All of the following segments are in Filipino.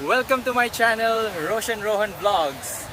Welcome to my channel, Roshan Rohan Vlogs.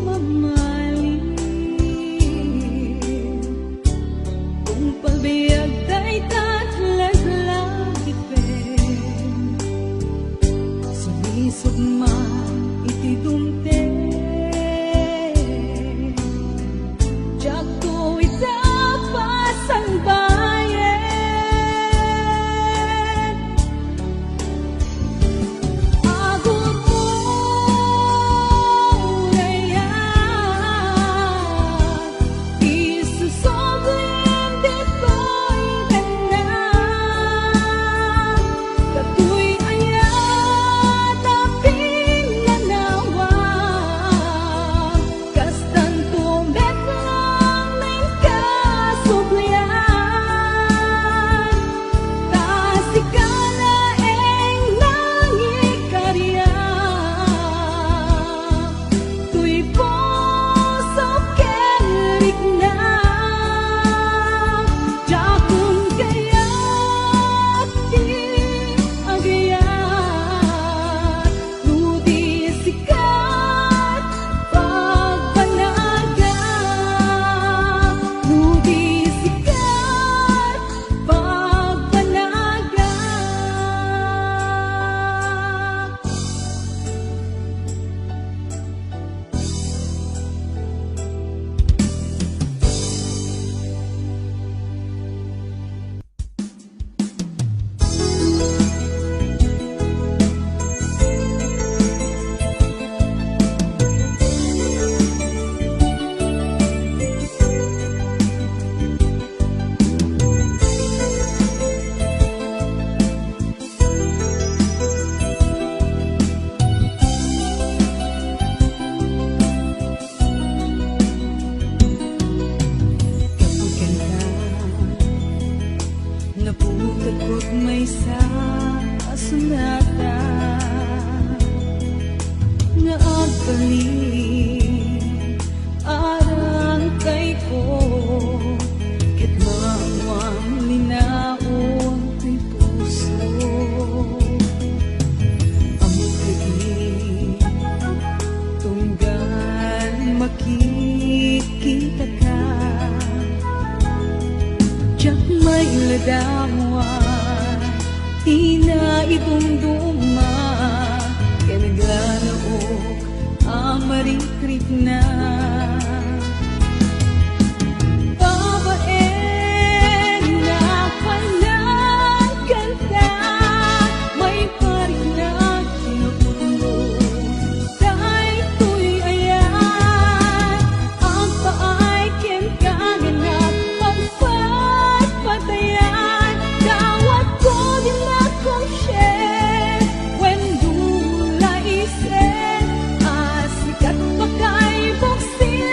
mamalim. Kung pagbiag day tatlaglagipen, sumisugma iti dumte. Diyak ko itapas ang bayan. Agot mo rayan, isusoblim dito'y tanan. Kato'y ayat aping nanawa, kastan tumet lang ng kasublian. Tasikala eng nangikarya, tuy puso kerik na. Jakun kaya't di agayat, nudi sikat pagpanaga, nudi sikat pagpanaga. Naputag ko't may sa sunata nga agbalin arang kay ko, ket mawang linaon ko'y puso. Among kain tunggal makikita ka, Diyak may ladawan, tina idumduma, kaya naglalaok amarikrik na. Babaeng na palang kanta, may parik na kinaputlo, dahil to'y ayan, ang paay ken kaganap, pagpatpatayan, dawat ko din akong share, when dula isen, asikat pa kay buksin.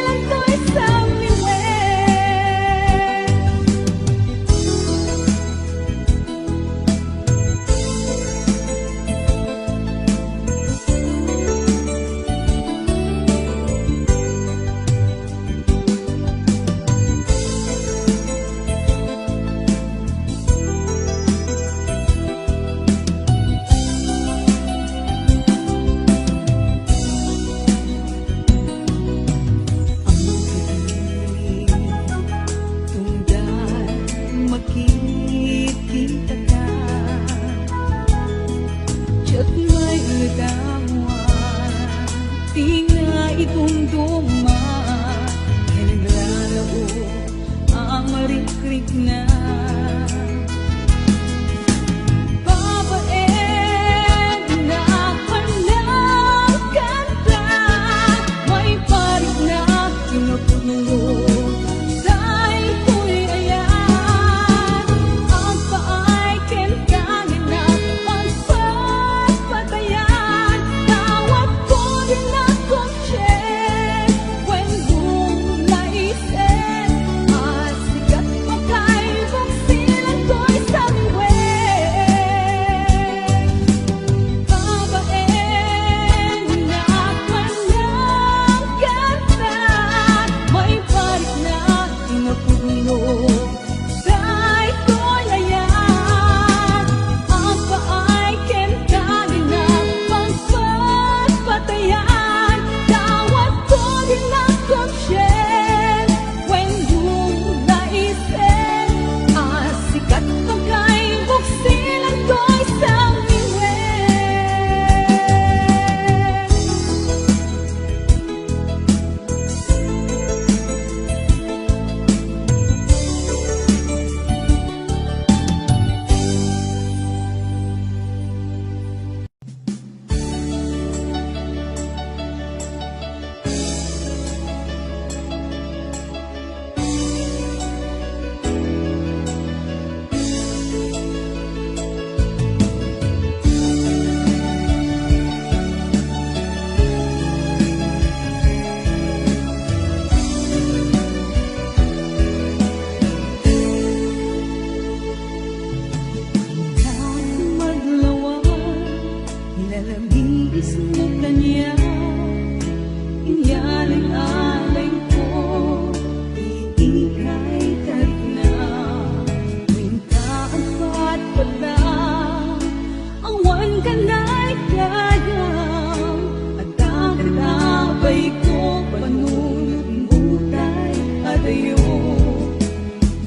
panunod-butay adayo.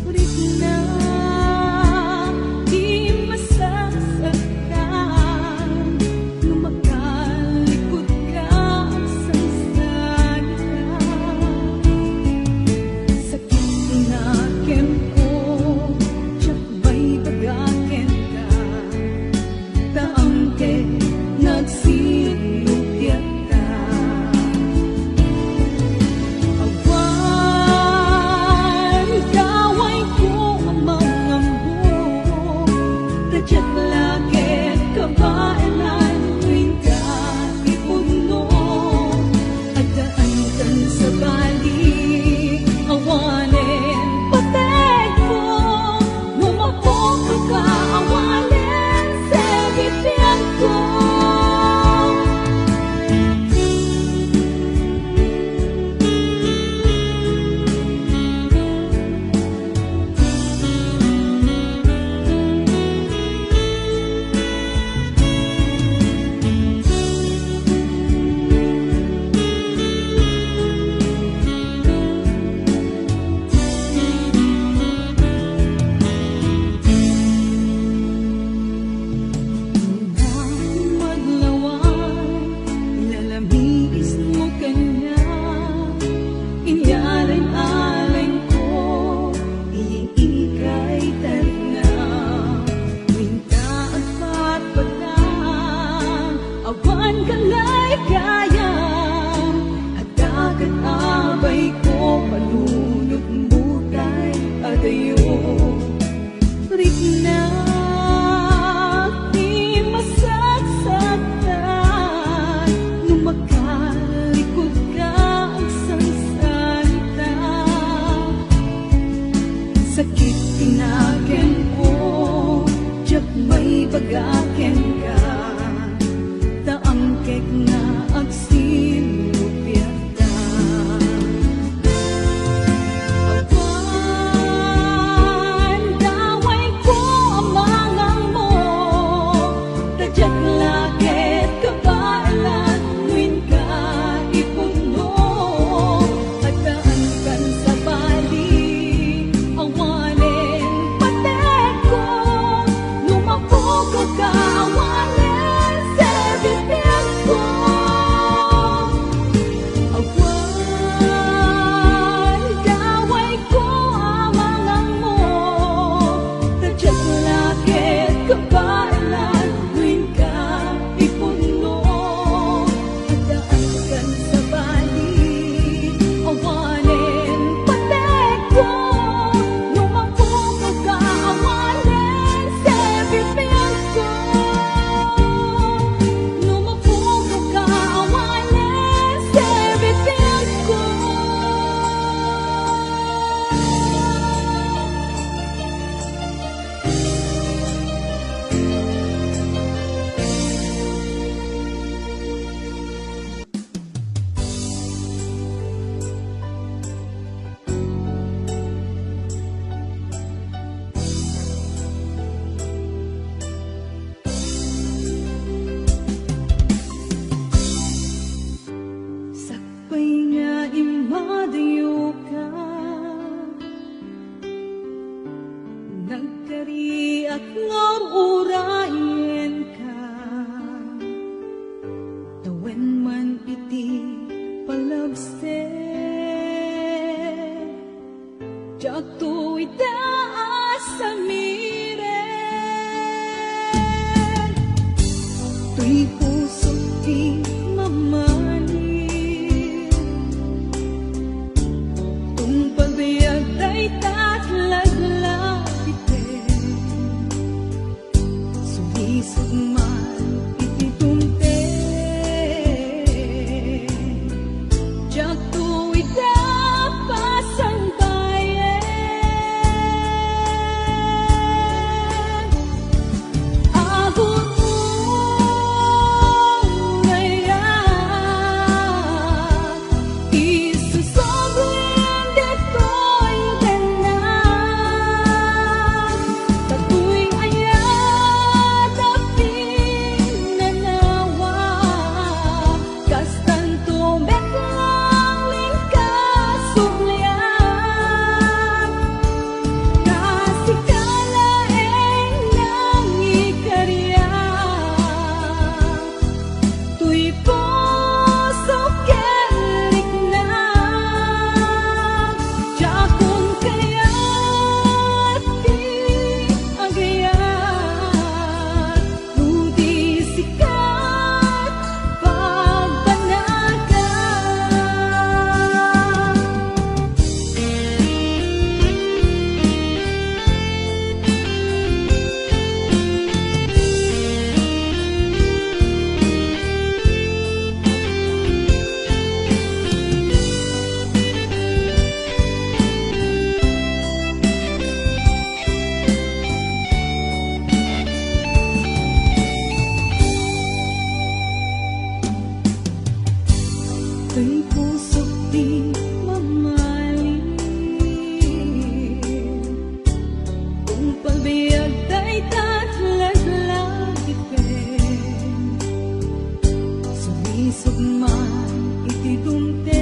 Ulit na di masasaktan nung makalikod ka sa salita. Sakit tinakin ko, tiyak ba'y bagakin ka? Taangke nagsilupyat ka. mamahalin. Kung pagbiag tayo tatlaglag sumisog man iti dumte.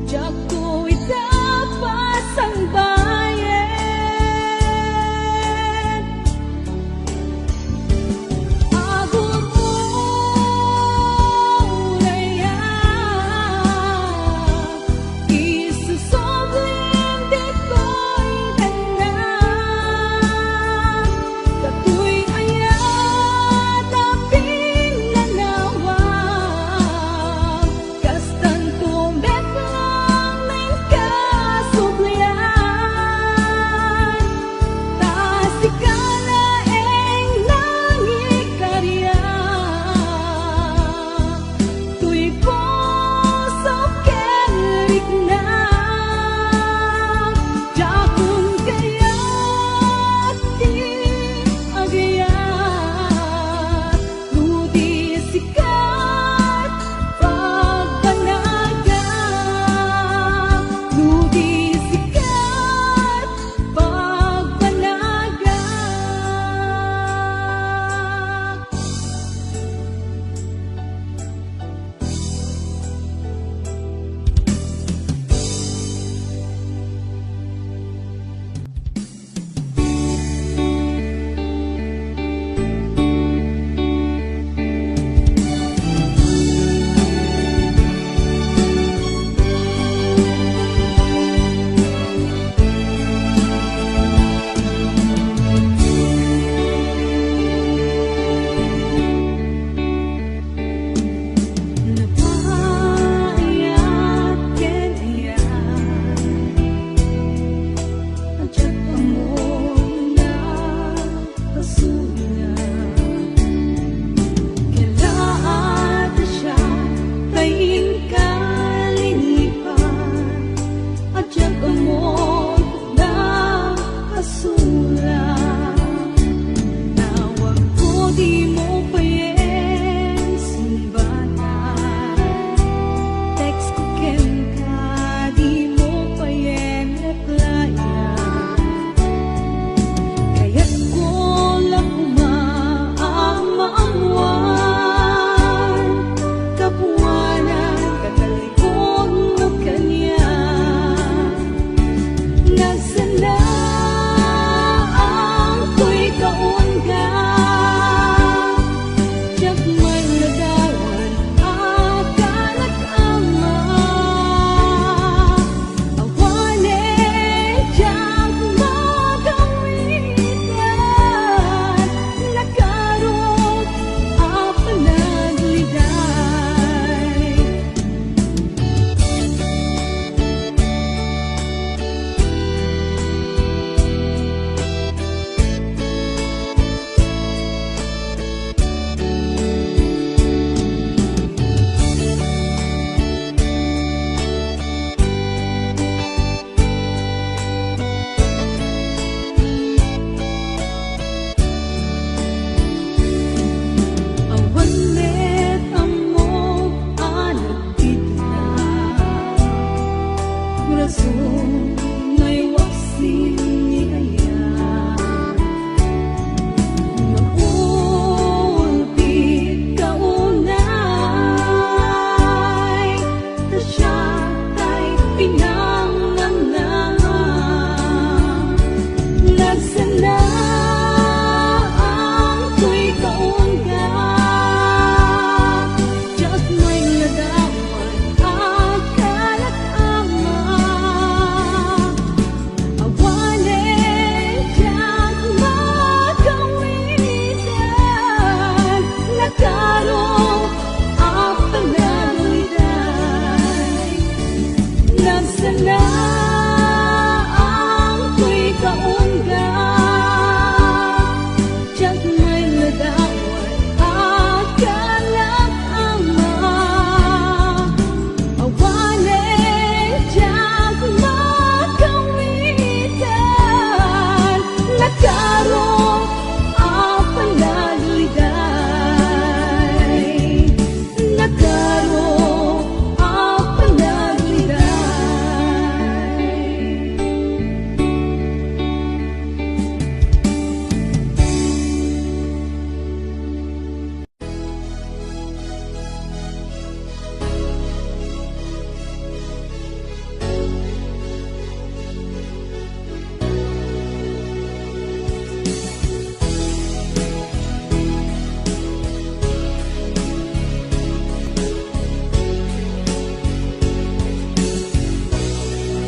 Diyak ko itapas ang bayan. Agumulay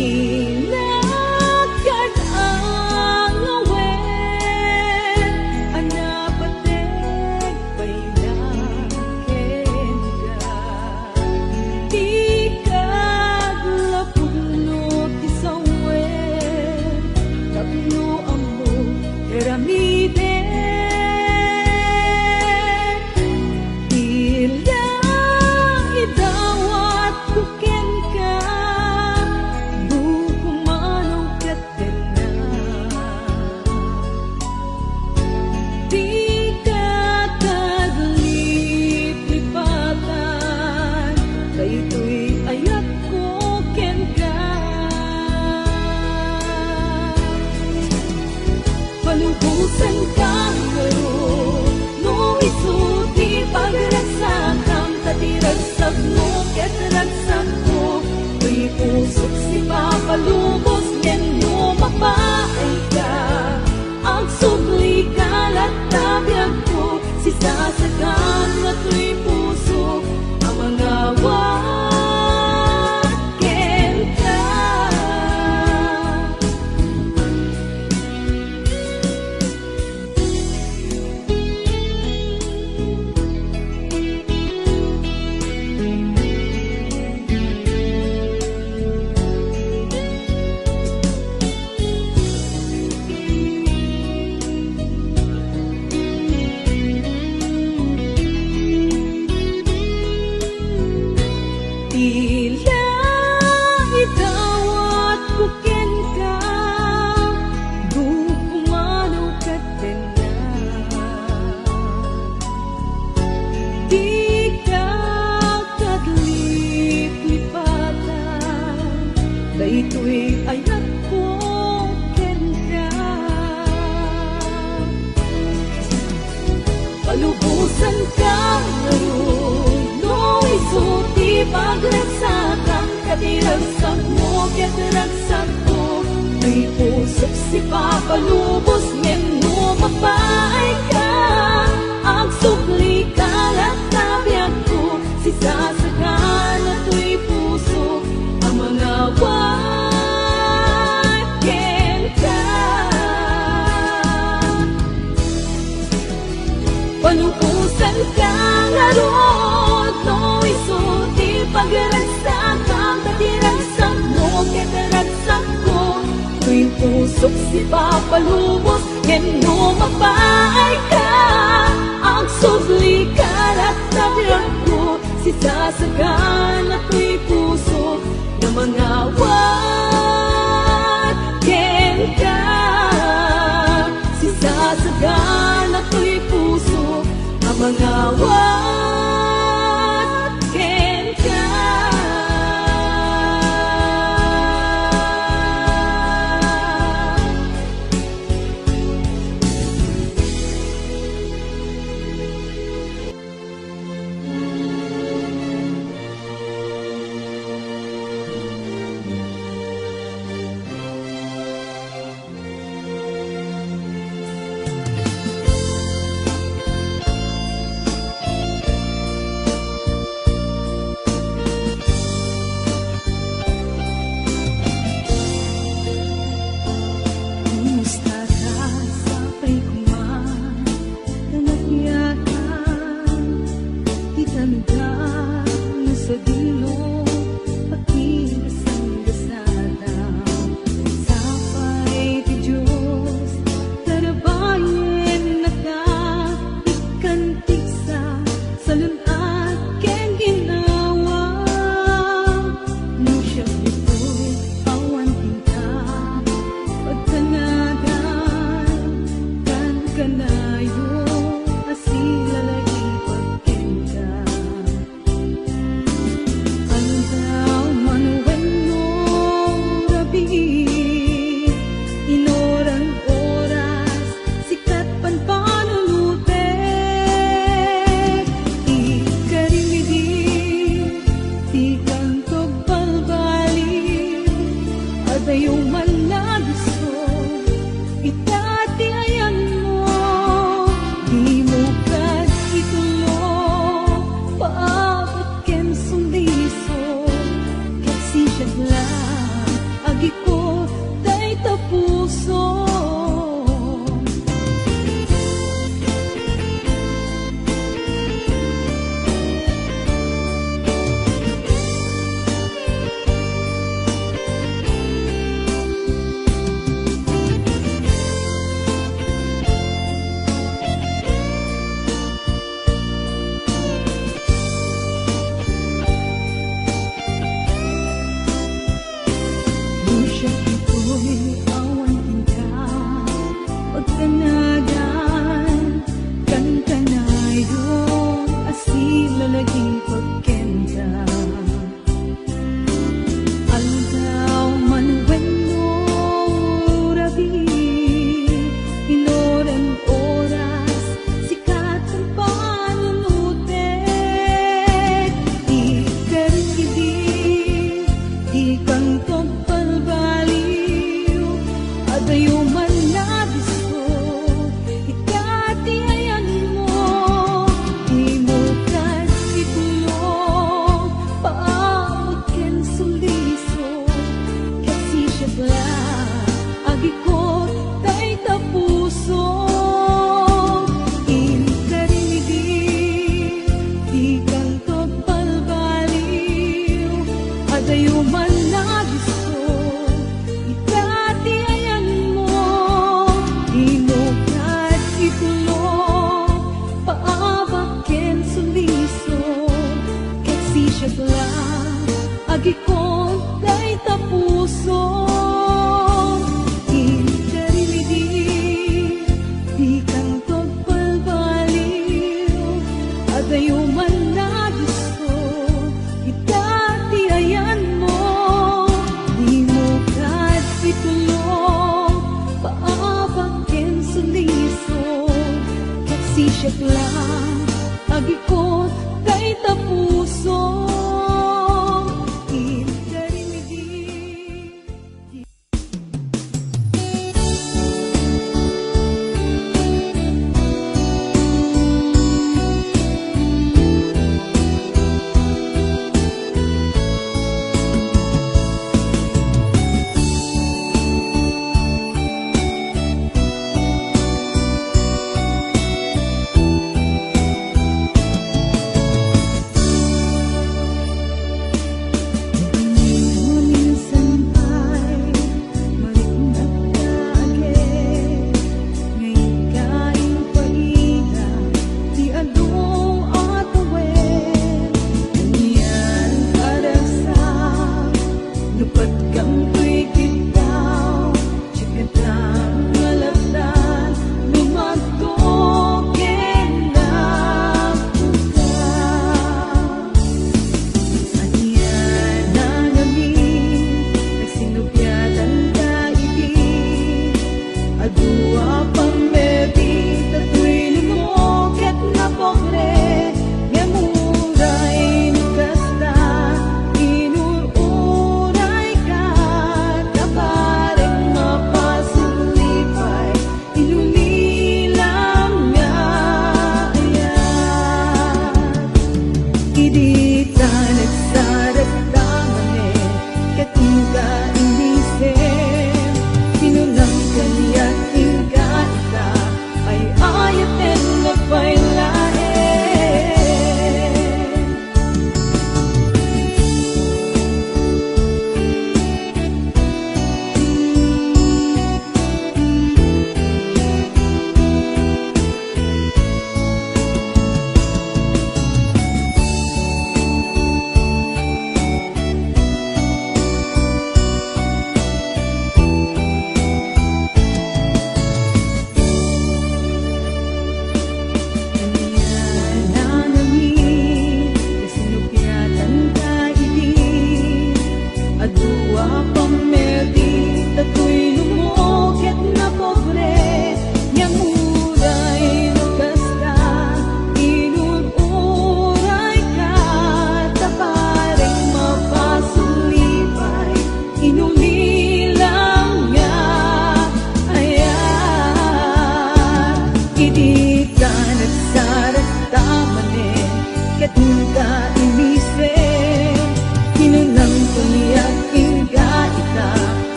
Hinagkat ang awen, anapatek pailaken ka. Ikag lapulot isawen, tapno amo keramide. Ilang idawat kuken ka, bukumanong katena. Di ka taglip-lipatan, kayto'y ayat ko ken ka. Palubusan ka ngayon, no isuti pagragsakan, katiragsak mo ket ragsak ko. Tuy pusok si papalubos, ngenyo mapaay ka. Ang subli kalat tabiyag ko, si sasagan na tuy puso, ang mga waken ka. Tila idawat kuken ka, bukumano katena. Di ka taglip-lipatan, kayto'y ayat ko ken ka. Palubusan ka ngayon, no isuti pagragsakan, katiragsak mo ket ragsak ko. Tuy pusok si papalubos, ngenyo mapaay ka. Ang subli kalat tabiyag ko, si sasagan na tuy puso, ang mga waken ka. Palubusan ka ngayon, no isuti pagragsakan, katiragsak mo ket ragsak ko. Tuy pusok si papalubos, ngenyo mapaay ka. Ang subli kalat tabiyag ko, si sasagan na tuy puso, ng mga waken ka. Si sasagan na tuy puso, ang mga waken ka. si siya lang agikon day tapuso. Inkarimidi di kantog palbaliw adayo man na gusto kita tiayan mo. Di mo kad itulong paabakin sa lisod kat si siya lang agikon day tapuso.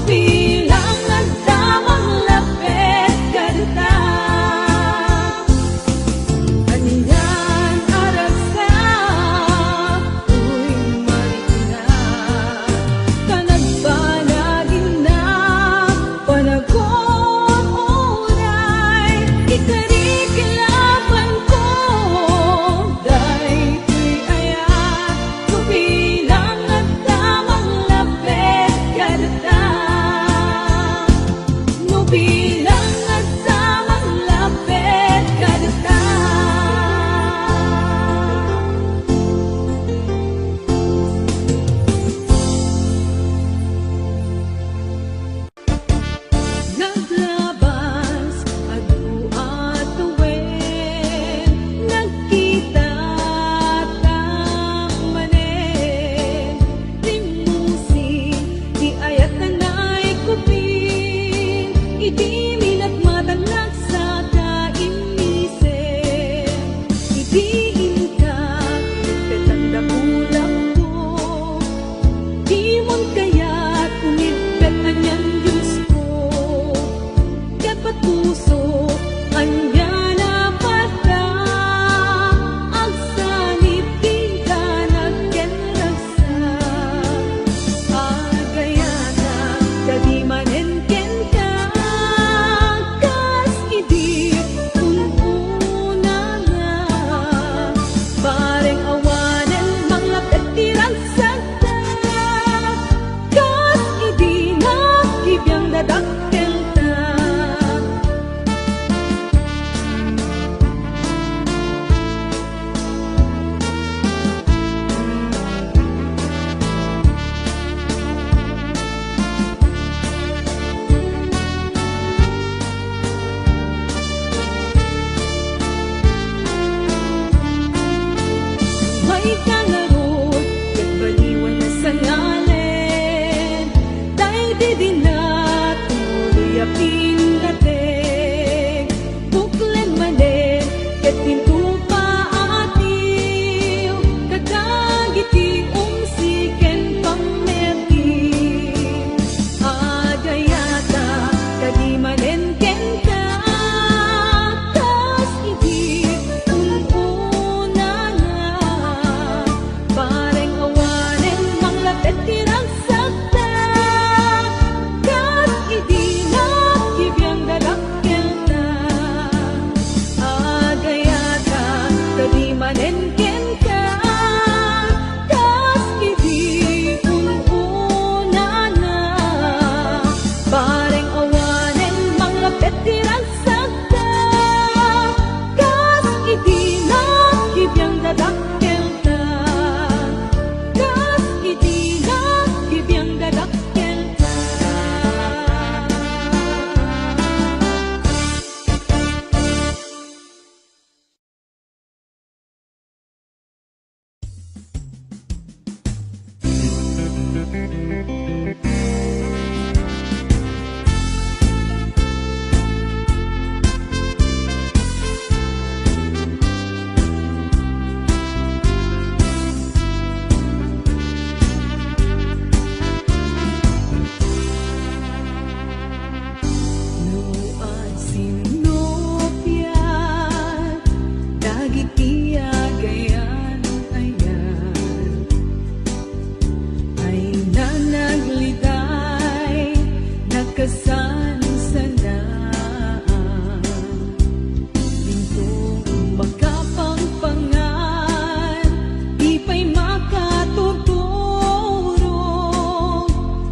Bilang ang damang lapit yapin natin buklen manen ket pintu paatiw kadagiti umsiken pameti agayata kadi manen kenta tas iti ununa na pareng awanen manglapet tirang sakta kas iti nakibiyang dadakkel na agayata kadi manen kenta tas iti ununa na pareng awanen manglapet tirang sakta kas iti nakibiyang dadakkel na kas iti nakibiyang dadakkel na Nuad sinopyan dagiti agayan ayan ay nanagliday nagkasansanaan Bintong makapangpangan di pa'y makatuturo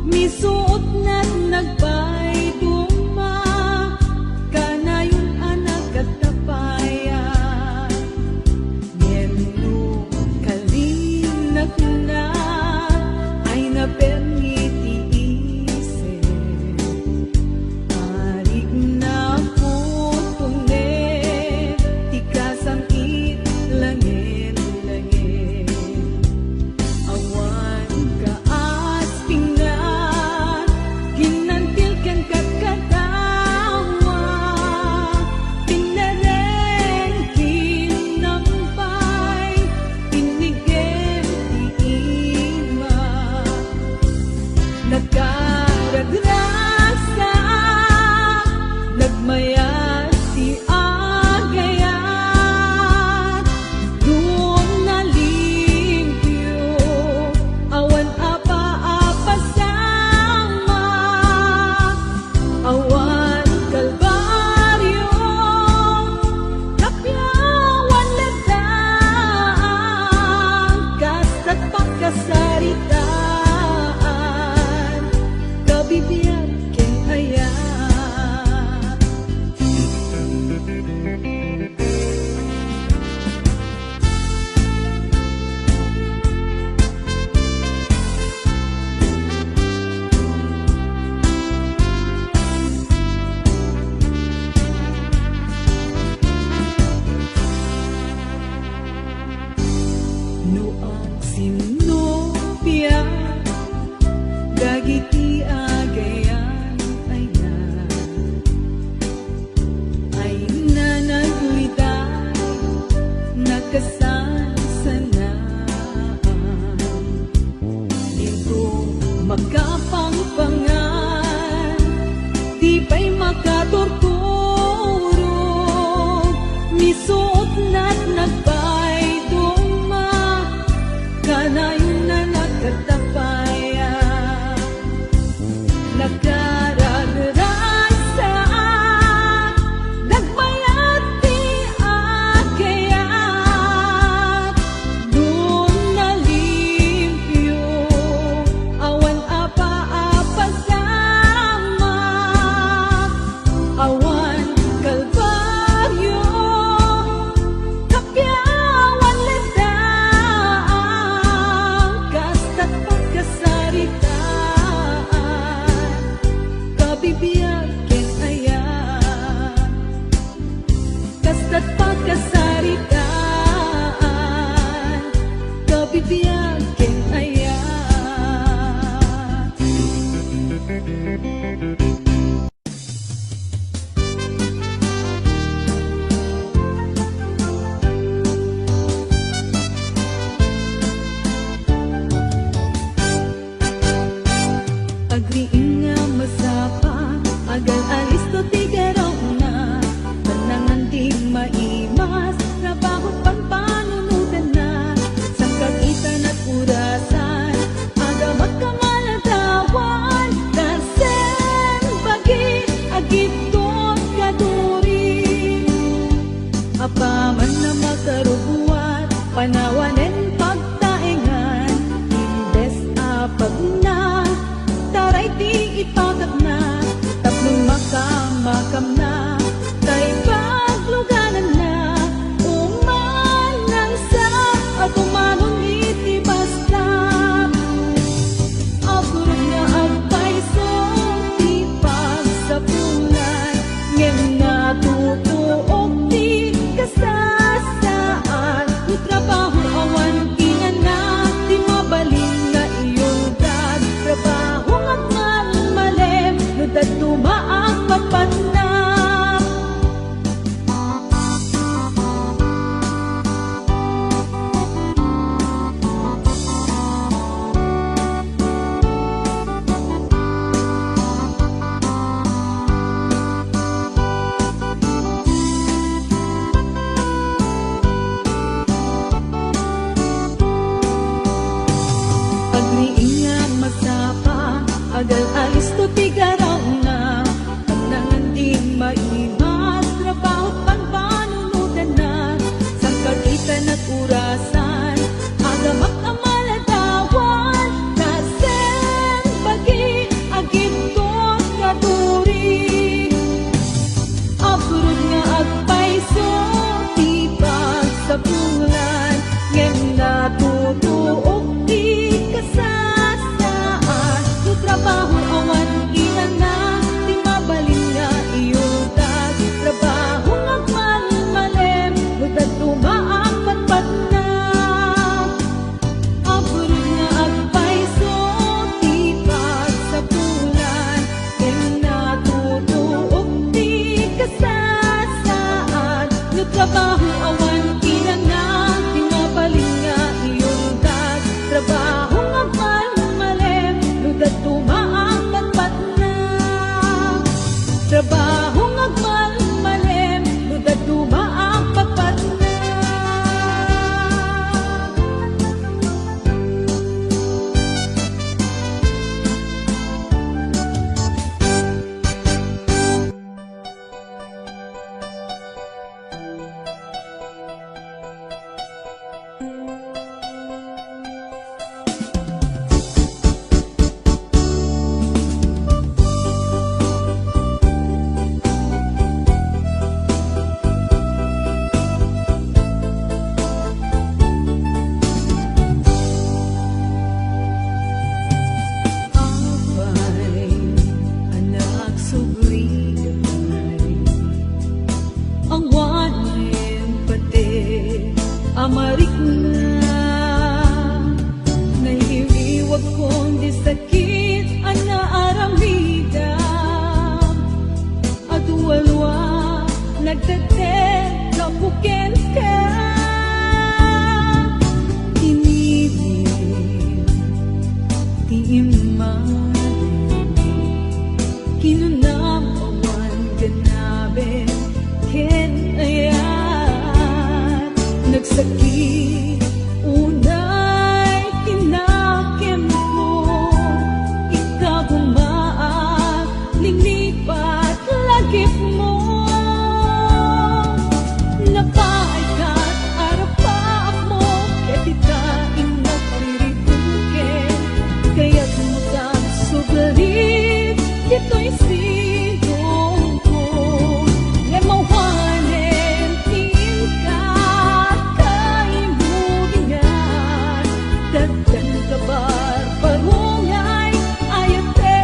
misuot na't nagpay duma kanayon anak katapayan Ngeno kalinak na ay napermiti isip Arik na putunet tikasang itlangin-langin Awan ka asping na ginantil kan kakatawa pinareng kinampay pinigem ti ima nagkaragrasa nagmayas ti agayat doon nalimpyo awan apa-apa sama awan kalbaryo kapyawan ledang kasta't pagkasaritaan kabibiyag ken aya Nuad sinopya dagiti agayan ayan ay nanagliday nagkasansanaan Dito makapangpangan di pa'y makatorturo misuot na't nagpay duma kanayon na nagkatapayan nagkaragrasa nagbayat ti agayat doon nalimpyo awan apa-apa sama awan kalbaryo kapyawan ledang kasta't pagkasaritaan kabibiyag ken aya kasta't pagkasaritaan kabibiyag ken aya trabaho awan kinanang tinapalinga iyong dag trabaho nga man malem ludat tumaang katpat na trabaho nga man malem ludat tumaang katpat na Abay, anak sugri-gay ang wanin pati amarik na nahiliwag kong di sakit ana aramida adualwa nagtatet kapuken ka tinilin ti iman kinunam awan ganabe ken ayan nagsakit unay kinakem ko ikaw bumaak linipat lagip mo napaay ka't arapaak mo ketita inok liribuken kaya't mutang sugarit ito'y sigong ko lemawanen tingka kaimubingan dagdan kabar parungay ayate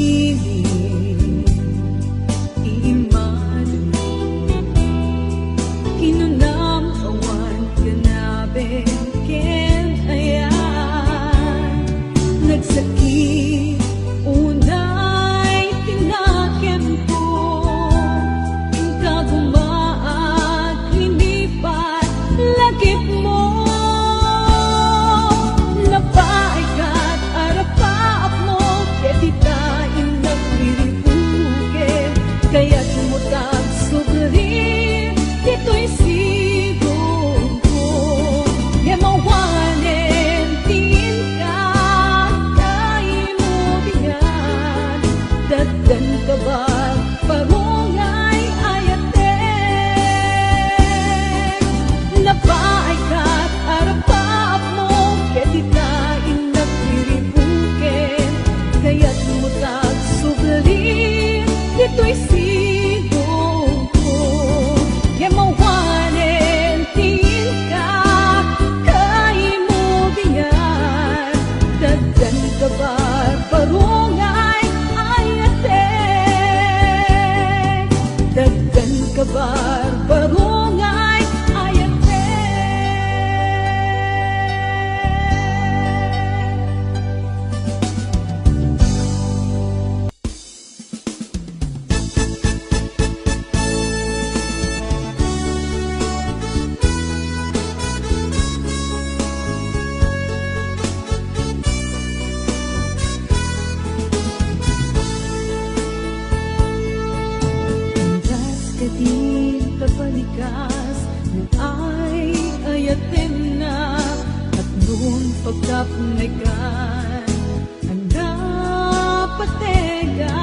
kinilin iiman kinunam awan ganabe ken ayan nagsakit unay tinakem ko tingka gumaag linipat lagip mo napaay ka't arapaak mo ketita inang liribuken kaya't mutag sugarit ito'y sigong ko yemawanen tingka kaimubingan dagdan kabar parungay ayate napaay ka't arapaak mo ketita inang liribuken kaya't mutag sugarit ito'y sigong ko yemawanen tingka kaimubingan dagdan kabar parungay ayate dagdan kabar parungay ayate Andas ka din kapalikas ng ay ayatin na at noon pagkapunikan anda patega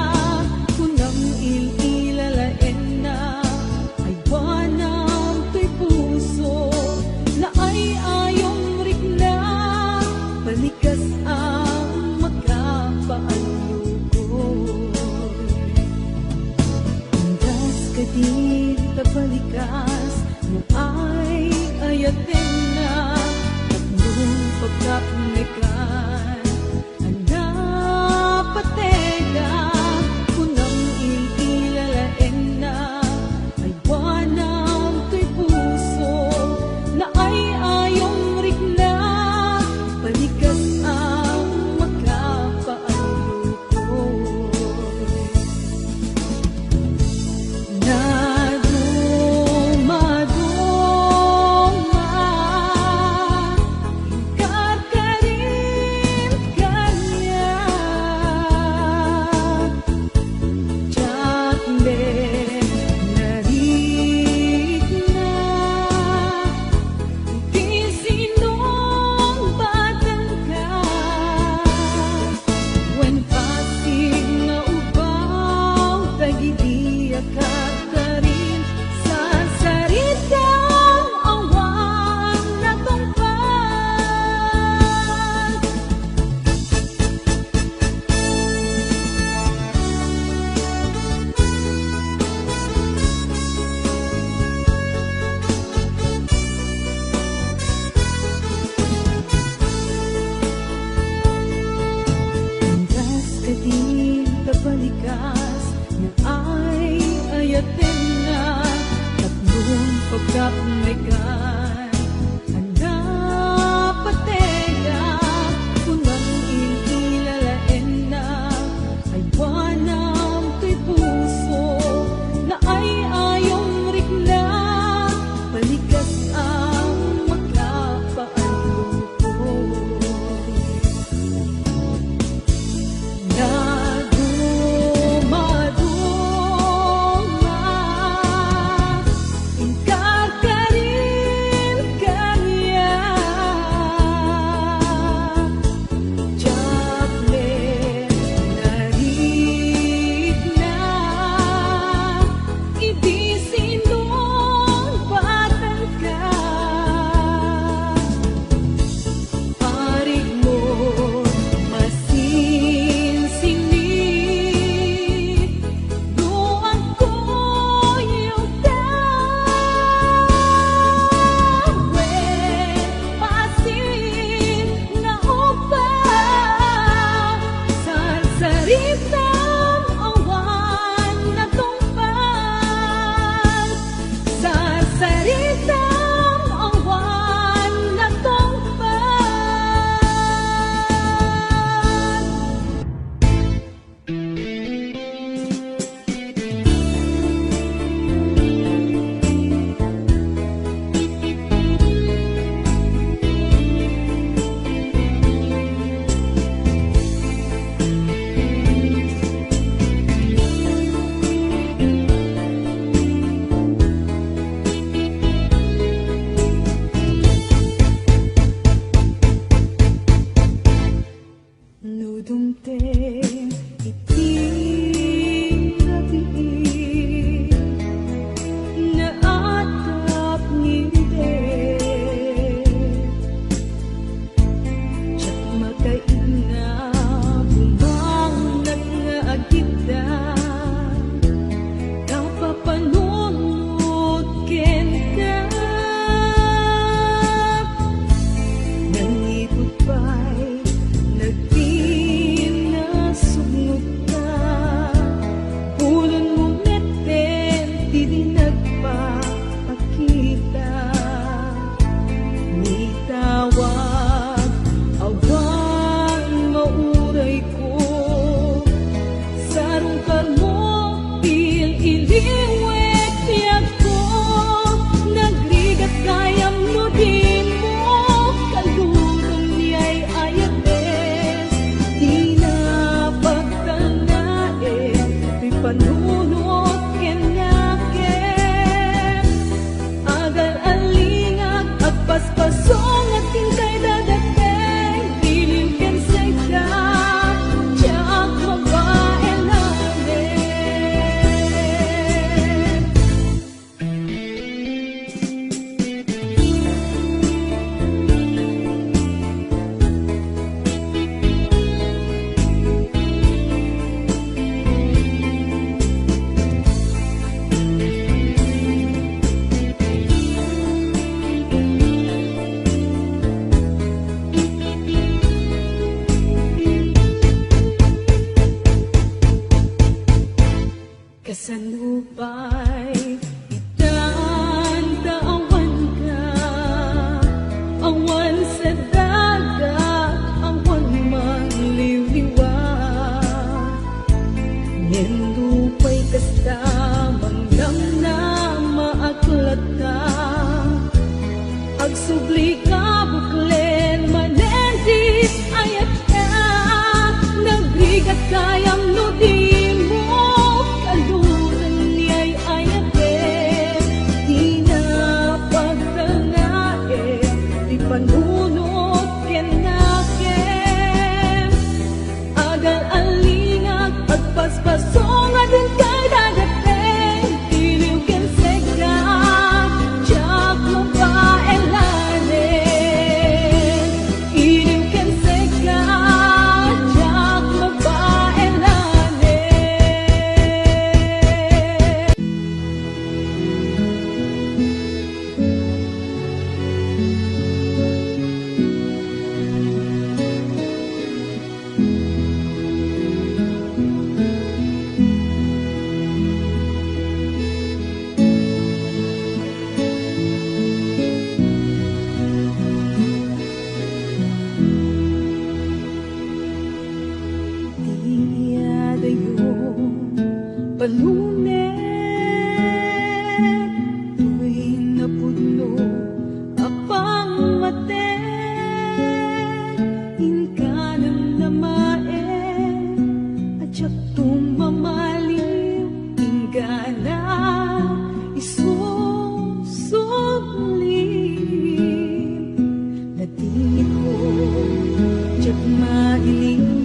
kunang ililalain na ay wanang to'y puso na ay ayong rikna palikas ang magkapaalukoy Andas ka din kapalikas ng ay ayatin na tatlong pagkapunikan. Hanap patega, kunang ililalain na ay wanang kay puso na ay ayong rikna. Balikas ang makapaalukoy na dumaduma. Ingkar ka rin kanya, tiyak narit na di sinong batang ka. When pasig nga ubaw, tagidiyak ka rin sa saritang awang natungpan. Landas ka din kabalikas na ay ayatin na tatlong pagkapunikan. Hanap patega, kunang ililalain na ay wanang kay puso na ay ayong rikna. Balikas ang makapaalukoy na dumaduma. Ingkar ka ay itandaawan ka. Awan sa dagat, awan mangliliwag. Nindupay kasta mangdam na maaklata. Agsubli ka buklen manendis ayat ka. Nagrigat kayang nudi mo kalunan niya'y ayate. Di na pagtangae, di panunot kenakem. Agal alingag pagpaspasong adun kay dagateng. Iliw ken segda, jak mapaelane. Iliw ken segda, jak mapaelane. Palume, tuwing napudno apang mate. Inkanang namae, at siyak tumamaliw. Ingana, isusublim. Natingin ko, tiyak mailing.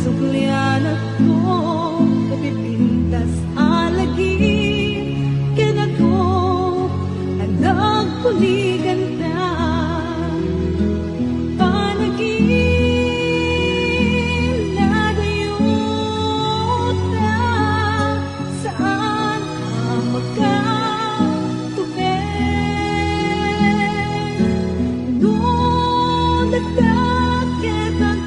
Suglia na ko, kapipintas alagi. Kaya ko, anak kuligan na. Panagin na dayuta, saan ka magkatubig? Doon nagdakit ang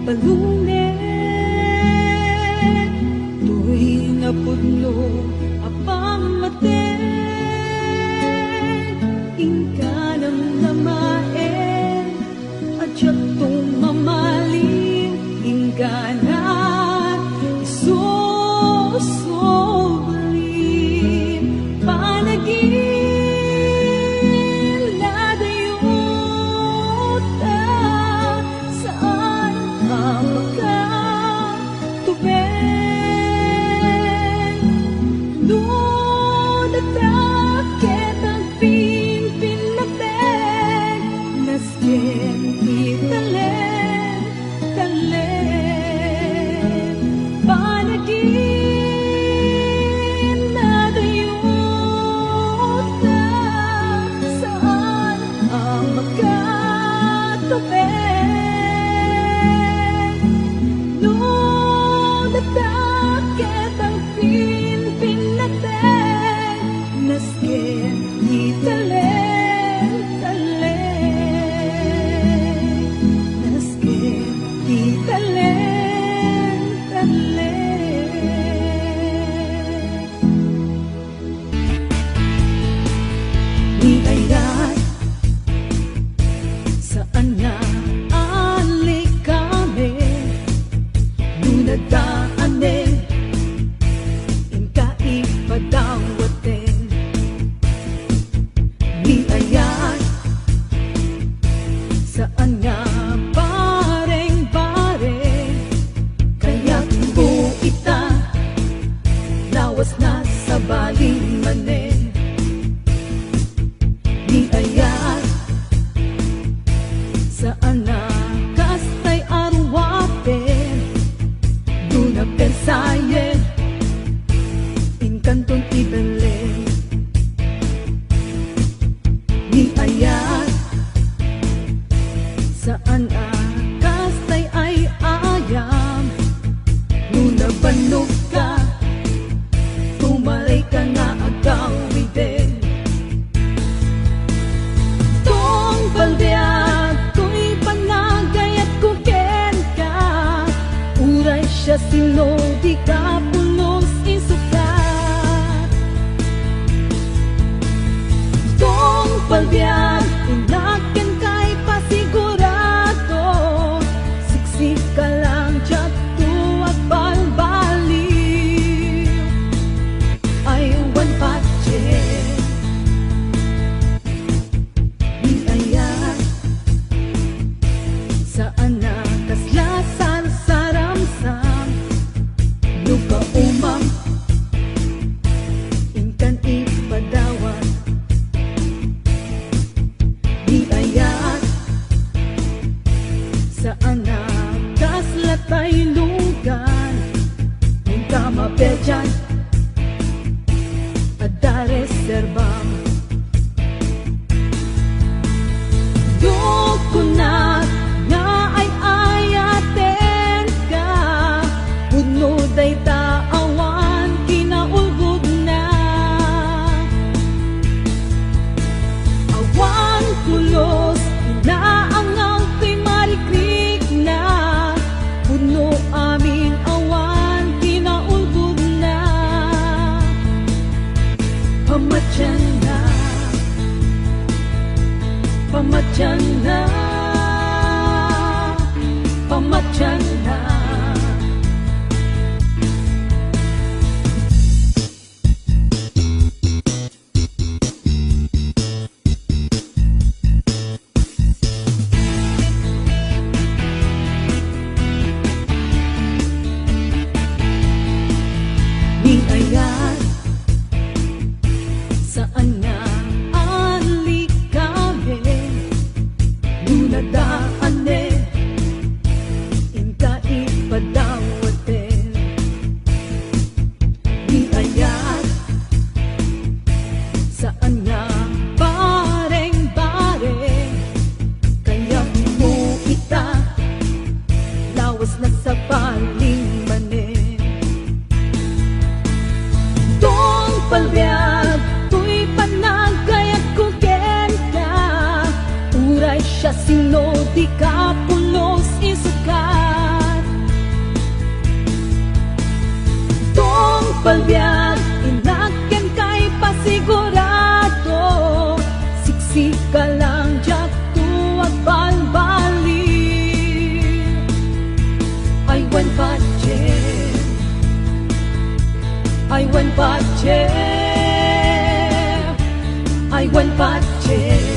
palume, tuwing napudno apang mate. Inkanang namae, at siyak tumamaliw. Ingana, isusublim. Panagin na dayuta, saan ka magkatubig? Doon nagdakit ang pinpinapeg. Nasken italen, talen. Panagin na dayuta, saan ang magkatubig? Doon nagdakit ang pinpinapeg. Nasken italen, talen. Nasken italen, talen. Di ayan, saan na alik kami? Dunadaanin, inkaipadawatan. Di ayan, saan nga bareng-bareng? Kaya tubo ita, lawas na sa baling manen. Di ayat saan na kastay arwapen, duna pensayen inkanton ibelen. Di ayat saan na kastay ay ayam, duna banok ka tumalay ka nga agawiden. Tong baldeat ko'y panagay at kuken ka, uray siya sino di ka pulos isukat. Tong baldeat inaken kay pasigurado, siksik ka lang diyat tuwag balbaliw. Ay wan patchen di ayat saan na kaslasan saramsam, luka umam inkan ipadawat. Di ayat saan na kaslatay lugan, minta mapedyan ada reserbam. Dukunat nga ay ayaten ka, puno day taawan kinaulgod na. Awan pulos inaangaw ko'y marikrik na, puno amin awan kinaulgod na. Pamatyan na, pamatyan na, pamatyan na. Di ayat saan nga ali kami, dunadaan inka ipadawaten. Di ayat saan nga bareng-bareng, kaya mo ita lawas na sa baling manen. Tong palbiag to'y panagay at kuken ka, uray siya sino di ka pulos isukat. Tong palbiag inaken kay pasigurado, siksik ka lang diyat tuwag balbaliw. Ay wan patchen, ay wan patchen, ay wan patchen.